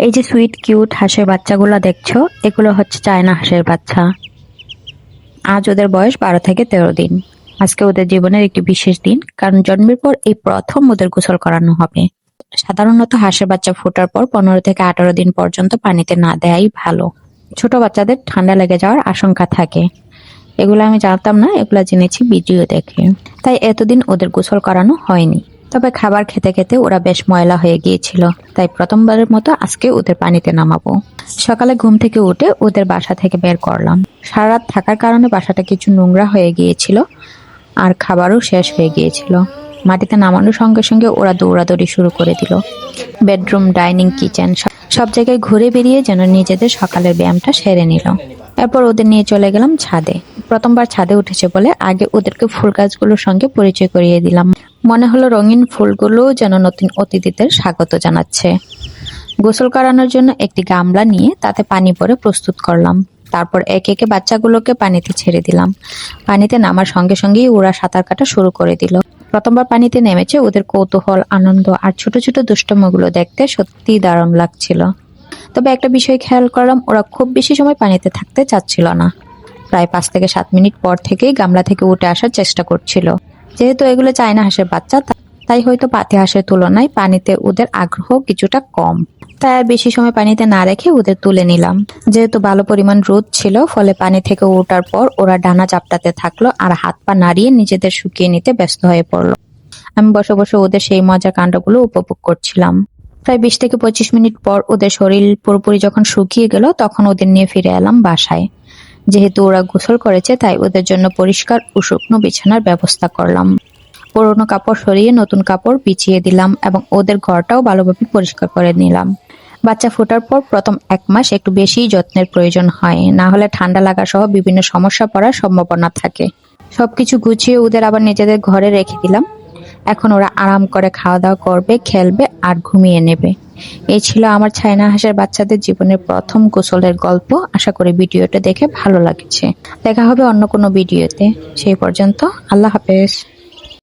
এই যে sweet cute হাঁসের বাচ্চাগুলো দেখছো, এগুলো হচ্ছে চায়না হাঁসের বাচ্চা। আজ ওদের বয়স 12 থেকে 13 দিন। আজকে ওদের জীবনের একটি বিশেষ দিন, কারণ জন্মের পর এই প্রথম ওদের গোসল করানো হবে। সাধারণত হাঁসের বাচ্চা ফোটার পর 15 থেকে 18 দিন পর্যন্ত পানিতে না দেয়াই ভালো। ছোট বাচ্চাদের ঠান্ডা লেগে যাওয়ার আশঙ্কা থাকে। এগুলো আমি জানতাম না, এগুলো জেনেছি ভিডিও দেখে। তাই এতদিন ওদের গোসল করানো হয়নি। তবে খাবার খেতে খেতে ওরা বেশ ময়লা হয়ে গিয়েছিল, তাই প্রথমবারের মতো আজকে ওদের পানিতে নামাবো। সকালে ঘুম থেকে উঠে ওদের বাসা থেকে বের করলাম। সারা রাত থাকার কারণে বাসাটা কিছু নোংরা হয়ে গিয়েছিল, আর খাবারও শেষ হয়ে গিয়েছিল। মাটিতে নামানোর সঙ্গে সঙ্গে ওরা দৌড়াদৌড়ি শুরু করে দিল। বেডরুম, ডাইনিং, কিচেন সব জায়গায় ঘুরে বেরিয়ে যেন নিজেদের সকালের ব্যায়ামটা সেরে নিল। এরপর ওদের নিয়ে চলে গেলাম ছাদে। প্রথমবার ছাদে উঠেছে বলে আগে ওদেরকে ফুল গাছগুলোর সঙ্গে পরিচয় করিয়ে দিলাম। মনে হলো রঙিন ফুলগুলো যেন নতুন অতিথিদের স্বাগত জানাচ্ছে। গোসল করানোর জন্য একটি গামলা নিয়ে তাতে পানি ভরে প্রস্তুত করলাম। তারপর একে একে বাচ্চাগুলোকে পানিতে ছেড়ে দিলাম। পানিতে নামার সঙ্গে সঙ্গেই ওরা সাঁতার কাটা শুরু করে দিল। প্রথমবার পানিতে নেমেছে, ওদের কৌতূহল, আনন্দ আর ছোট ছোট দুষ্টুমিগুলো দেখতে সত্যিই দারুণ লাগছিল। তবে একটা বিষয় খেয়াল করলাম, ওরা খুব বেশি সময় পানিতে থাকতে চাচ্ছিল না। প্রায় 5 থেকে 7 মিনিট পর থেকেই গামলা থেকে উঠে আসার চেষ্টা করছিল। যেহেতু এগুলো চায়না হাঁসের বাচ্চা, তাই হয়তো পাতি হাঁসের তুলনায় পানিতে ওদের আগ্রহ কিছুটা কম। তাই আর বেশি সময় পানিতে না রেখে ওদের তুলে নিলাম। যেহেতু ভালো পরিমাণ রোদ ছিল, ফলে পানি থেকে ওঠার পর ওরা ডানা চাপটাতে থাকলো আর হাত পা নাড়িয়ে নিজেদের শুকিয়ে নিতে ব্যস্ত হয়ে পড়লো। আমি বসে বসে ওদের সেই মজা কাণ্ডগুলো উপভোগ করছিলাম। প্রায় 20 থেকে 25 মিনিট পর ওদের শরীর পুরোপুরি যখন শুকিয়ে গেল, তখন ওদের নিয়ে ফিরে এলাম বাসায়। যেহেতু ওরা গোসল করেছে, তাই ওদের জন্য পরিষ্কার ও শুকনো বিছানার ব্যবস্থা করলাম। পুরোনো কাপড় সরিয়ে নতুন কাপড় বিছিয়ে দিলাম এবং ওদের ঘরটাও ভালোভাবে পরিষ্কার করে নিলাম। বাচ্চা ফোটার পর প্রথম 1 মাস একটু বেশিই যত্নের প্রয়োজন হয়, না হলে ঠান্ডা লাগা সহ বিভিন্ন সমস্যা পড়ার সম্ভাবনা থাকে। সবকিছু গুছিয়ে ওদের আবার নিজেদের ঘরে রেখে দিলাম। এখন ওরা আরাম করে খাওয়া দাওয়া করবে, খেলবে আর ঘুমিয়ে নেবে। এই ছিল আমার চায়না হাঁসের বাচ্চাদের জীবনের প্রথম গোসলের গল্প। আশা করি ভিডিওটা দেখে ভালো লাগছে। দেখা হবে অন্য কোনো ভিডিওতে। সেই পর্যন্ত আল্লাহ হাফেজ।